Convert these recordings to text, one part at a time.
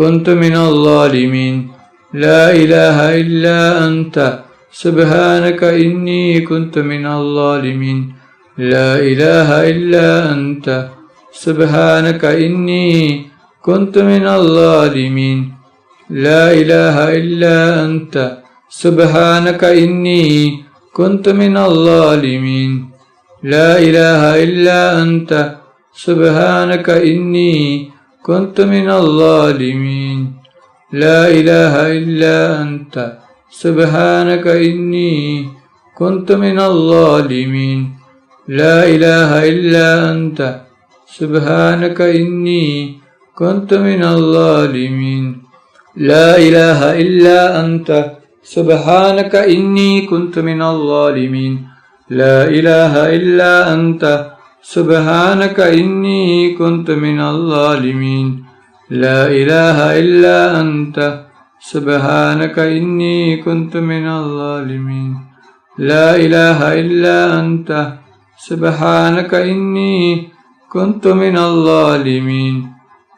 كنت من الظالمين لا إله إلا أنت سبحانك إني كنت من الظالمين لا إله إلا أنت سبحانك إني كنت من الظالمين لا إله إلا أنت سبحانك إني كنت من الظالمين لا إله إلا أنت سبحانك إني كنت من الظالمين لا إله إلا أنت سبحانك إني كنت من الظالمين لا إله إلا أنت سبحانك إني كنت من الظالمين لا إله إلا أنت سبحانك إني كنت من الظالمين لا إله إلا أنت سبحانك إني كنت من الظالمين لا إله إلا أنت سبحانك إني كنت من الظالمين لا إله إلا أنت سبحانك إني كنت من الظالمين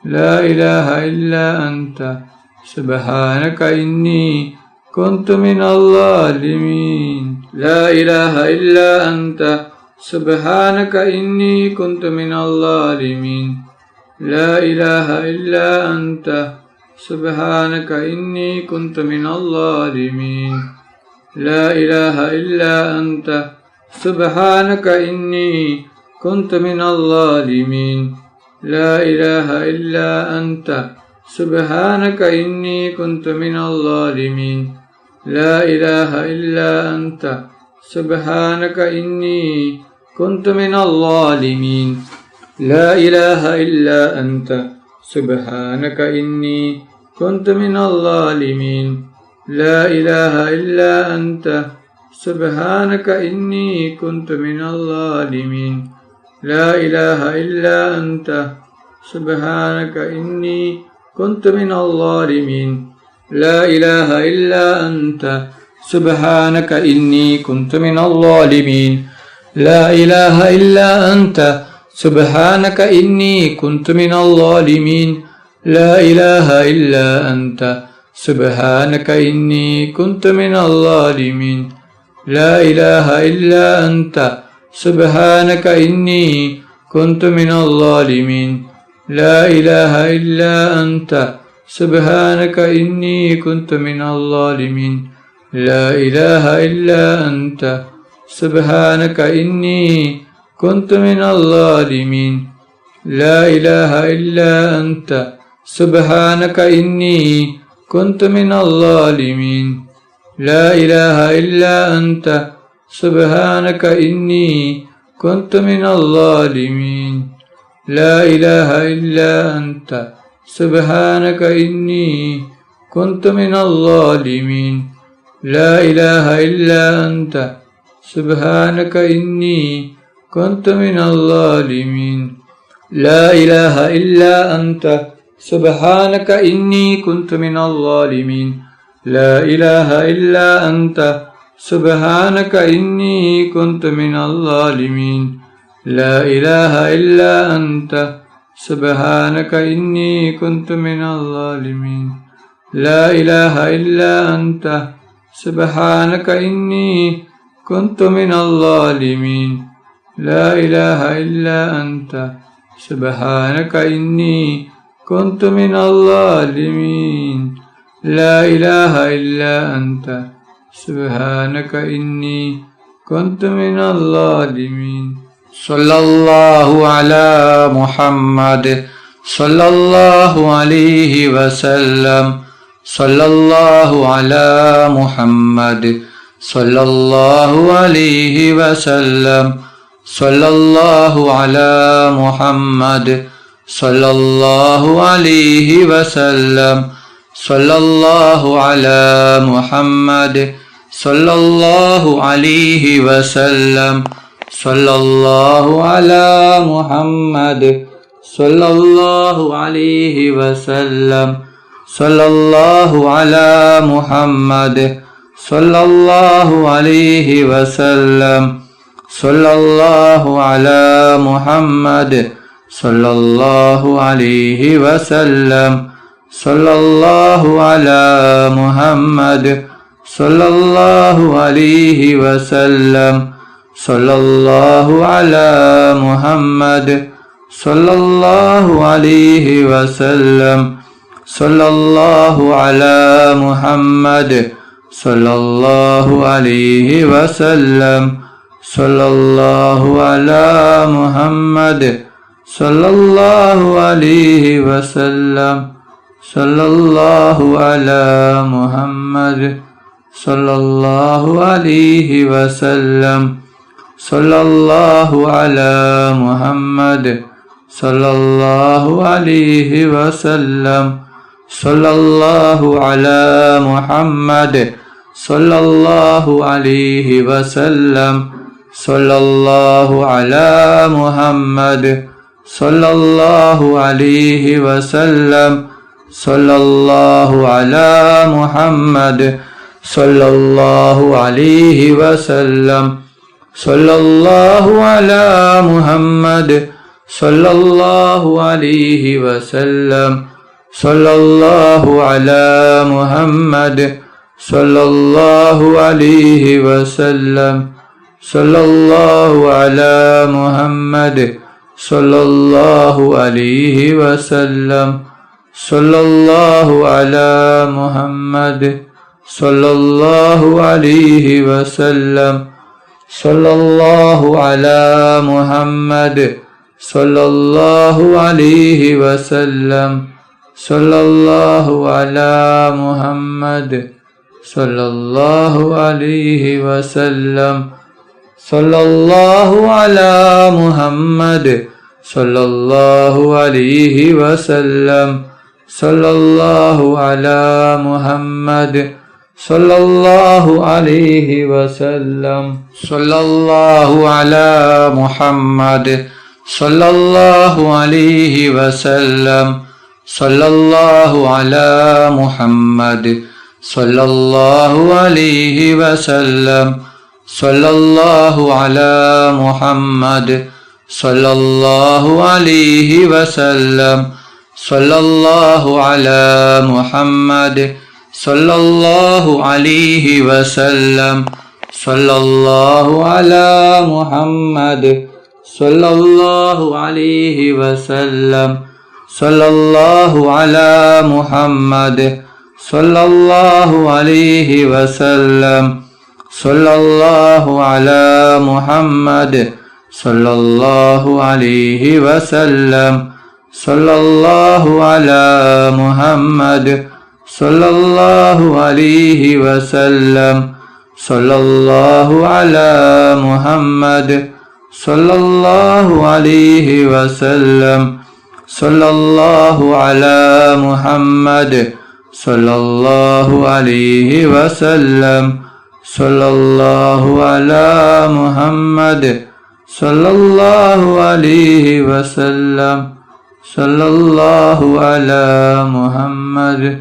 لا إله إلا أنت سبحانك إني كنت من الظالمين لا إله إلا أنت سبحانك إني كنت من الظالمين لا إله إلا أنت سبحانك إني كنت من الظالمين لا إله إلا أنت سبحانك إني كنت من الظالمين لا إله إلا أنت سبحانك إني كنت من الظالمين لا إله إلا أنت سبحانك إني كنت من الظالمين لا إله إلا أنت سبحانك إني كنت من الظالمين لا إله إلا أنت سبحانك إني كنت من الظالمين لا إله إلا أنت سبحانك إني كنت من الظالمين لا إله إلا أنت سبحانك إني كنت من الظالمين لا إله إلا أنت سبحانك إني كنت من الظالمين لا إله إلا أنت سبحانك إني كنت من الظالمين لا إله إلا أنت سبحانك إني كنت من الظالمين لا إله إلا أنت سبحانك إني كنت من الظالمين لا إله إلا أنت سبحانك إني كنت من الظالمين لا إله إلا أنت سبحانك إني كنت من الظالمين لا إله إلا أنت سبحانك إني كنت من الظالمين لا إله إلا أنت سبحانك إني كنت من الظالمين لا إله إلا أنت سبحانك إني كنت من الظالمين لا إله إلا أنت سبحانك إني كنت من الظالمين لا إله إلا أنت سبحانك إني كنت من الظالمين لا إله إلا أنت سبحانك إني كنت من الظالمين لا إله إلا أنت سبحانك إني كنت من الظالمين لا إله إلا أنت سبحانك إني كنت من الظالمين لا إله إلا أنت سبحانك إني كنت من الظالمين صلى الله على محمد صلى الله عليه وسلم صلى الله على محمد صلى الله عليه وسلم صلى الله على محمد صلى الله عليه وسلم صلى الله على محمد صلى الله عليه وسلم صلى الله على محمد صلى الله عليه وسلم صلى الله على محمد صلى الله عليه وسلم صلى الله على محمد صلى الله عليه وسلم സല്ലല്ലാഹു അലാ മുഹമ്മദ് സല്ലല്ലാഹു അലൈഹി വസല്ലം സല്ലല്ലാഹു അലാ മുഹമ്മദ് സല്ലല്ലാഹു അലൈഹി വസല്ലം സല്ലല്ലാഹു അലാ മുഹമ്മദ് സല്ലല്ലാഹു അലൈഹി വസല്ലം സല്ലല്ലാഹു അലാ മുഹമ്മദ് സല്ലല്ലാഹു അലൈഹി വസല്ലം സല്ലല്ലാഹു അലാ മുഹമ്മദ് സല്ലല്ലാഹു അലൈഹി വസല്ലം സല്ലല്ലാഹു അലാ മുഹമ്മദ് സല്ലല്ലാഹു അലൈഹി വസല്ലം സല്ലല്ലാഹു അലാ മുഹമ്മദ് സല്ലല്ലാഹു അലൈഹി വസല്ലം സല്ലല്ലാഹു അലാ മുഹമ്മദ് സല്ലല്ലാഹു അലൈഹി വസല്ലം സല്ലല്ലാഹു അലാ മുഹമ്മദ് സല്ലല്ലാഹു അലൈഹി വസല്ലം സല്ലല്ലാഹു അലാ മുഹമ്മദ് സല്ലല്ലാഹു അലൈഹി വസല്ലം സല്ലല്ലാഹു അലാ മുഹമ്മദ് സല്ലല്ലാഹു അലൈഹി വസല്ലം സല്ലല്ലാഹു അലാ മുഹമ്മദ് സല്ലല്ലാഹു അലൈഹി വസല്ലം സല്ലല്ലാഹു അലാ മുഹമ്മദ് സല്ലല്ലാഹു അലൈഹി വസല്ലം സല്ലല്ലാഹു അലാ മുഹമ്മദ് സല്ലല്ലാഹു അലൈഹി വസല്ലം സല്ലല്ലാഹു അലാ മുഹമ്മദ് സല്ലല്ലാഹു അലൈഹി വസല്ലം സല്ലല്ലാഹു അലാ മുഹമ്മദ് സല്ലല്ലാഹു അലൈഹി വസല്ലം സല്ലല്ലാഹു അലാ മുഹമ്മദ് സല്ലല്ലാഹു അലൈഹി വസല്ലം സല്ലല്ലാഹു അലാ മുഹമ്മദ് സല്ലല്ലാഹു അലൈഹി വസല്ലം സല്ലല്ലാഹു അലാ മുഹമ്മദ് സല്ലല്ലാഹു അലൈഹി വസല്ലം സല്ലല്ലാഹു അലാ മുഹമ്മദ് സല്ലല്ലാഹു അലൈഹി വസല്ലം സല്ലല്ലാഹു അലാ മുഹമ്മദ് സല്ലല്ലാഹു അലൈഹി വസല്ലം സല്ലല്ലാഹു അലാ മുഹമ്മദ് സല്ലല്ലാഹു അലൈഹി വസല്ലം സല്ലല്ലാഹു അലാ മുഹമ്മദ് സല്ലല്ലാഹു അലൈഹി വസല്ലം സല്ലല്ലാഹു അലാ മുഹമ്മദ് സല്ലല്ലാഹു അലൈഹി വസല്ലം സല്ലല്ലാഹു അലാ മുഹമ്മദ് സല്ലല്ലാഹു അലൈഹി വസല്ലം സല്ലല്ലാഹു അലാ മുഹമ്മദ് സല്ലല്ലാഹു അലൈഹി വസല്ലം സല്ലല്ലാഹു അലാ മുഹമ്മദ് സല്ലല്ലാഹു അലൈഹി വസല്ലം സല്ലല്ലാഹു അലാ മുഹമ്മദ് സല്ലല്ലാഹു അലൈഹി വസല്ലം സല്ലല്ലാഹു അലാ മുഹമ്മദ്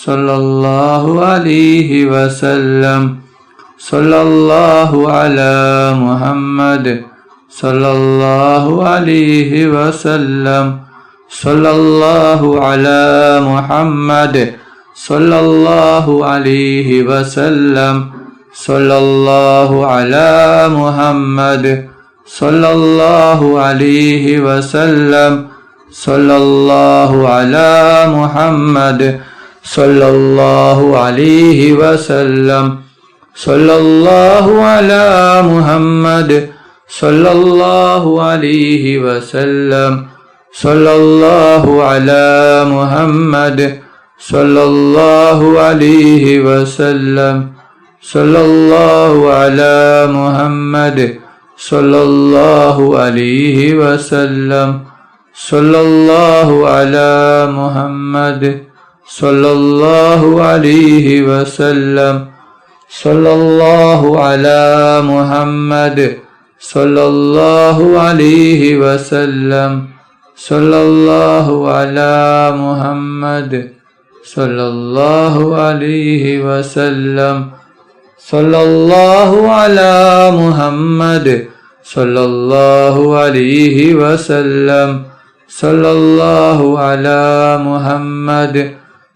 സല്ലല്ലാഹു അലൈഹി വസല്ലം സല്ലല്ലാഹു അലാ മുഹമ്മദ് സല്ലല്ലാഹു അലൈഹി വസല്ലം സല്ലല്ലാഹു അലാ മുഹമ്മദ് സല്ലല്ലാഹു അലൈഹി വസല്ലം സല്ലല്ലാഹു അലാ മുഹമ്മദ് സല്ലല്ലാഹു അലൈഹി വസല്ലം സല്ലല്ലാഹു അലാ മുഹമ്മദ് സല്ലല്ലാഹു അലൈഹി വസല്ലം സല്ലല്ലാഹു അലാ മുഹമ്മദ് സല്ലല്ലാഹു അലൈഹി വസല്ലം സല്ലല്ലാഹു അലാ മുഹമ്മദ് സല്ലല്ലാഹു അലൈഹി വസല്ലം സല്ലല്ലാഹു അലാ മുഹമ്മദ് സല്ലല്ലാഹു അലൈഹി വസല്ലം സല്ലല്ലാഹു അലാ മുഹമ്മദ് സല്ലല്ലാഹു അലൈഹി വസല്ലം സല്ലല്ലാഹു അലാ മുഹമ്മദ് സല്ലല്ലാഹു അലൈഹി വസല്ലം സല്ലല്ലാഹു അലാ മുഹമ്മദ് സല്ലല്ലാഹു അലൈഹി വസല്ലം സല്ലല്ലാഹു അലാ മുഹമ്മദ് സല്ലല്ലാഹു അലൈഹി വസല്ലം സല്ലല്ലാഹു അലാ മുഹമ്മദ്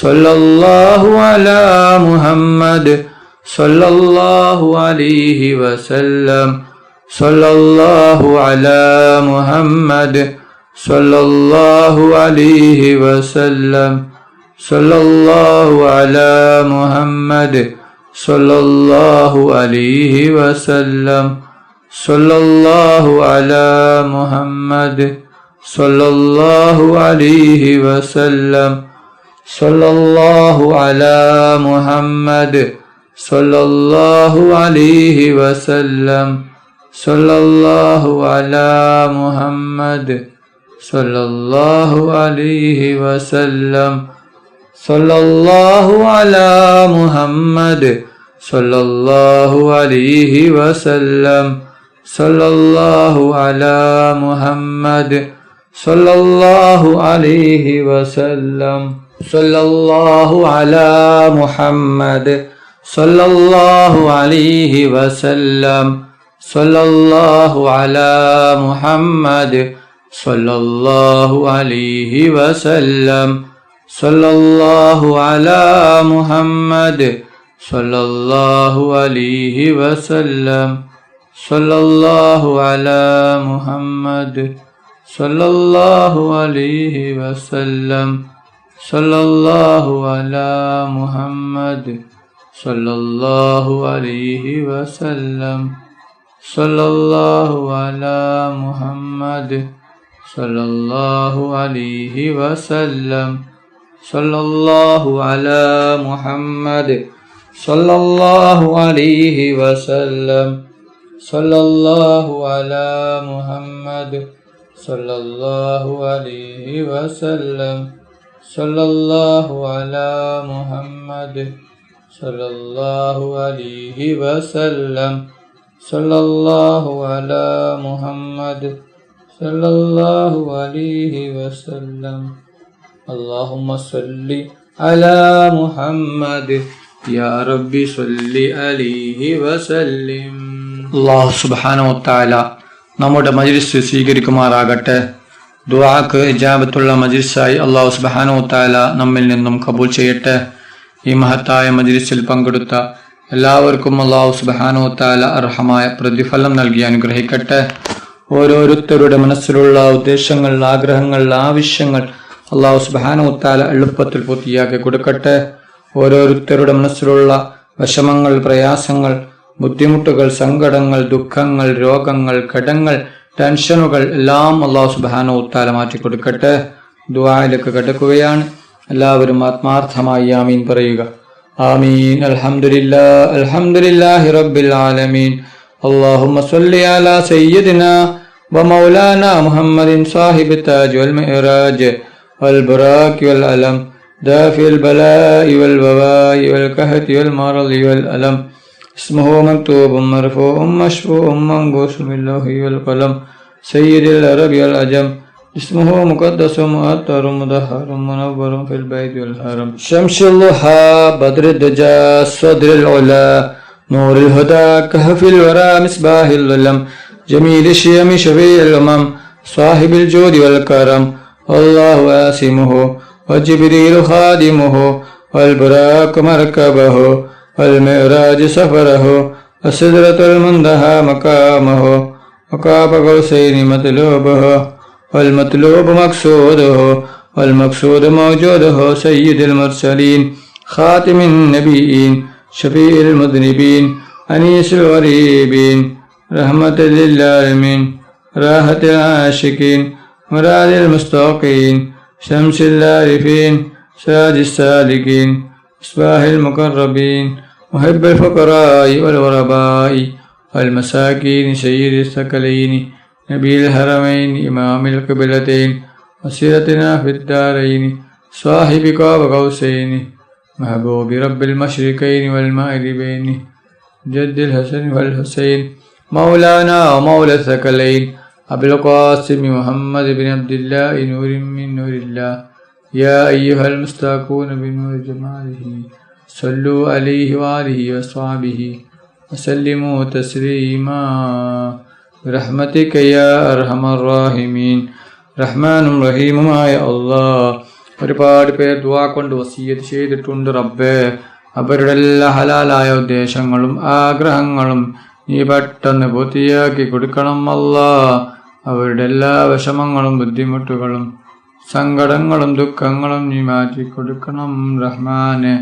സല്ലല്ലാഹു അലാ മുഹമ്മദ് സല്ലല്ലാഹു അലൈഹി വസല്ലം സല്ലല്ലാഹു അലാ മുഹമ്മദ് സല്ലല്ലാഹു അലൈഹി വസല്ലം സല്ലല്ലാഹു അലാ മുഹമ്മദ് സല്ലല്ലാഹു അലൈഹി വസല്ലം സല്ലല്ലാഹു അലാ മുഹമ്മദ് സല്ലല്ലാഹു അലൈഹി വസല്ലം സല്ലല്ലാഹു അലാ മുഹമ്മദ് സല്ലല്ലാഹു അലൈഹി വസല്ലം സല്ലല്ലാഹു അലാ മുഹമ്മദ് സല്ലല്ലാഹു അലൈഹി വസല്ലം സല്ലല്ലാഹു അലാ മുഹമ്മദ് സല്ലല്ലാഹു അലൈഹി വസല്ലം സല്ലല്ലാഹു അലാ മുഹമ്മദ് സല്ലല്ലാഹു അലൈഹി വസല്ലം സല്ലല്ലാഹു അലാ മുഹമ്മദ് സല്ലല്ലാഹു അലൈഹി വസല്ലം സല്ലല്ലാഹു അലാ മുഹമ്മദ് സല്ലല്ലാഹു അലൈഹി വസല്ലം സല്ലല്ലാഹു അലാ മുഹമ്മദ് സല്ലല്ലാഹു അലൈഹി വസല്ലം സല്ലല്ലാഹു അലാ മുഹമ്മദ് സല്ലല്ലാഹു അലൈഹി വസല്ലം സല്ലല്ലാഹു അലാ മുഹമ്മദ് സല്ലല്ലാഹു അലൈഹി വസല്ലം സല്ലല്ലാഹു അലാ മുഹമ്മദ് സല്ലല്ലാഹു അലൈഹി വസല്ലം സല്ലല്ലാഹു അലാ മുഹമ്മദ് സല്ലല്ലാഹു അലൈഹി വസല്ലം സല്ലല്ലാഹു അലാ മുഹമ്മദ് സല്ലല്ലാഹു അലൈഹി വസല്ലം സല്ലല്ലാഹു അലാ മുഹമ്മദ് സല്ലല്ലാഹു അലൈഹി വസല്ലം സല്ലല്ലാഹു അലാ മുഹമ്മദ് സല്ലല്ലാഹു അലൈഹി വസല്ലം اللهم صل على محمد يا ربي صل عليه وسلم. അല്ലാഹു സുബ്ഹാനഹു വ തആല നമ്മുടെ മജ്ലിസ് സ്വീകരിക്കുമാറാകട്ടെ. ദുആക്ക് ഇജാബത്തുള്ള മജ്ലിസായി അല്ലാഹു സുബ്ഹാനഹു വ തആല നമ്മിൽ നിന്നും കബൂൽ ചെയ്യട്ടെ. ഈ മഹത്തായ മജ്ലിസിൽ പങ്കെടുത്ത എല്ലാവർക്കും അല്ലാഹു സുബ്ഹാനഹു വ തആല അർഹമായ പ്രതിഫലം നൽകി അനുഗ്രഹിക്കട്ടെ. ഓരോരുത്തരുടെ മനസ്സിലുള്ള ഉദ്ദേശങ്ങൾ, ആഗ്രഹങ്ങൾ, ആവശ്യങ്ങൾ അല്ലാഹു സുബ്ഹാനഹു വ തആല എളുപ്പത്തിൽ പൂർത്തിയാക്കി കൊടുക്കട്ടെ. ഓരോരുത്തരുടെ മനസ്സിലുള്ള വിഷമങ്ങൾ, പ്രയാസങ്ങൾ, ബുദ്ധിമുട്ടുകൾ, സങ്കടങ്ങൾ, ദുഃഖങ്ങൾ, രോഗങ്ങൾ, കടങ്ങൾ, ടെൻഷനുകൾ എല്ലാം അല്ലാഹു സുബ്ഹാനഹു വ തആല മാറ്റി കൊടുക്കട്ടെ. ദുആയിലേക്ക് കടക്കുകയാണ്. എല്ലാവരും ആത്മാർത്ഥമായി ആമീൻ പറയുക. ആമീൻ. അൽഹംദുലില്ലാഹി റബ്ബിൽ ആലമീൻ. അല്ലാഹുമ്മ സ്വല്ലി അലാ സയ്യിദിനാ വ മൗലാനാ മുഹമ്മദിൻ സാഹിബി താജ് വൽ മിഅ്റാജ് والبراك والألم دافع البلاء والوباء والكهت والمرض والألم اسمه مكتوب مرفوع مشفوع منقوش باللوح والقلم سيد العرب والعجم اسمه مقدس مؤطر مدهر منور في البيت والحرم شمس الضحى بدر الدجى صدر العلا نور الهدى كهف الورى مصباح الظلم جميل الشيم شفيع الأمم صاحب الجود والكرم الله آسمه وجبريل خادمه والبراق مركبه والمعراج سفره والسدرة المنتهى مقامه وقاب قوسين مطلوبه والمطلوب مقصوده والمقصود موجوده سيد المرسلين خاتم النبيين شفيع المذنبين أنيس الغريبين رحمة للعالمين راحة العاشقين مراد المستوقين شمس العارفين سراج السالكين مصباح المقربين محب الفقراء والغرباء والمساكين سيد الثقلين نبي الحرمين إمام القبلتين وسيرتنا في الدارين صاحب قاب قوسين محبوب رب المشرقين والمغربين جد الحسن والحسين مولانا ومولى الثقلين أبي القاسم محمد بن عبد الله نور من نور الله يا أيها المستاقون بنور جماله صلوا عليه وآله وصحبه وسلموا تسليما برحمتك يا أرحم الراحمين. رحمن رحيم يا الله ഒരുപാട് പേർ ദുആ കൊണ്ട് വസിയത്ത് ചെയ്തിട്ടുണ്ട് റബ്ബേ. അവരുടെ എല്ലാ ഹലാലായ ഉദ്ദേശങ്ങളും ആഗ്രഹങ്ങളും നീ പെട്ടെന്ന് പൂർത്തിയാക്കി കൊടുക്കണം അല്ലാ. അവരുടെ എല്ലാ വിഷമങ്ങളും ബുദ്ധിമുട്ടുകളും സങ്കടങ്ങളും ദുഃഖങ്ങളും നീ മാറ്റി കൊടുക്കണം റഹ്മാനെ.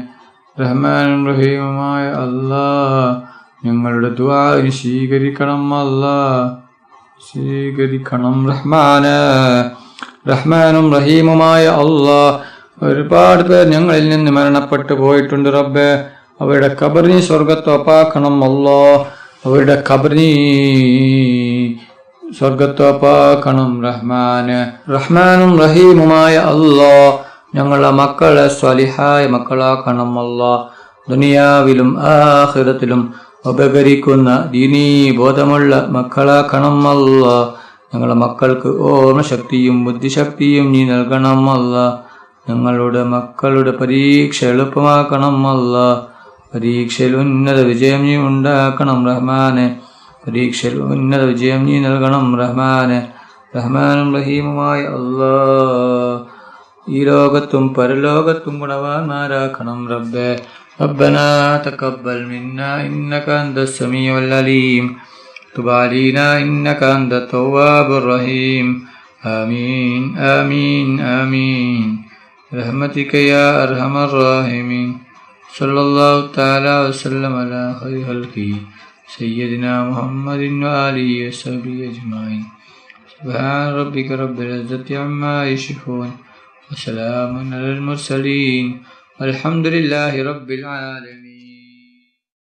റഹ്മാനും റഹീമുമായ അല്ലാ, ഞങ്ങളുടെ ദുആ സ്വീകരിക്കണം അല്ലാ, സ്വീകരിക്കണം റഹ്മാനെ. റഹ്മാനും റഹീമുമായ അല്ലാ, ഒരുപാട് പേർ ഞങ്ങളിൽ നിന്ന് മരണപ്പെട്ടു പോയിട്ടുണ്ട് റബ്ബേ. അവരുടെ ഖബറിനെ സ്വർഗത്തോപ്പാക്കണം അല്ലാ, അവരുടെ ഖബറിനെ സ്വർഗത്തോപ്പാക്കണം റഹ്മാനെ. റഹ്മാനും റഹീമുമായ അല്ലാ, ഞങ്ങളുടെ മക്കളെ സ്വലിഹായ മക്കളാക്കണം അല്ലാ. ദുനിയാവിലും ആഖിറത്തിലും ഉപകരിക്കുന്ന ദീനീ ബോധമുള്ള മക്കളാക്കണം അല്ലാ. ഞങ്ങളുടെ മക്കൾക്ക് ഓർമ്മശക്തിയും ബുദ്ധിശക്തിയും നീ നൽകണം അല്ലാ. ഞങ്ങളുടെ മക്കളുടെ പരീക്ഷ എളുപ്പമാക്കണം അല്ലാ. പരീക്ഷയിൽ ഉന്നത വിജയം നീ ഉണ്ടാക്കണം റഹ്മാനെ. പരീക്ഷയിൽ ഉന്നത വിജയം നീ നൽകണം റഹ്മാനെ. റഹ്മാനും റഹീമുമായ അല്ലാ, ഈ ലോകത്തും പരലോകത്തും ഗുണവാന്മാരാക്കണം റബ്ബേ. ربنا تقبل منا إنك أنت السميع العليم تب علينا إنك أنت التواب الرحيم آمين آمين آمين برحمتك يا أرحم الراحمين صلى الله تعالى وسلم على خير خلقه سيدنا محمد وآله وصحبه أجمعين سبحان ربك رب العزة عما يصفون وسلام على المرسلين والحمد لله رب العالمين.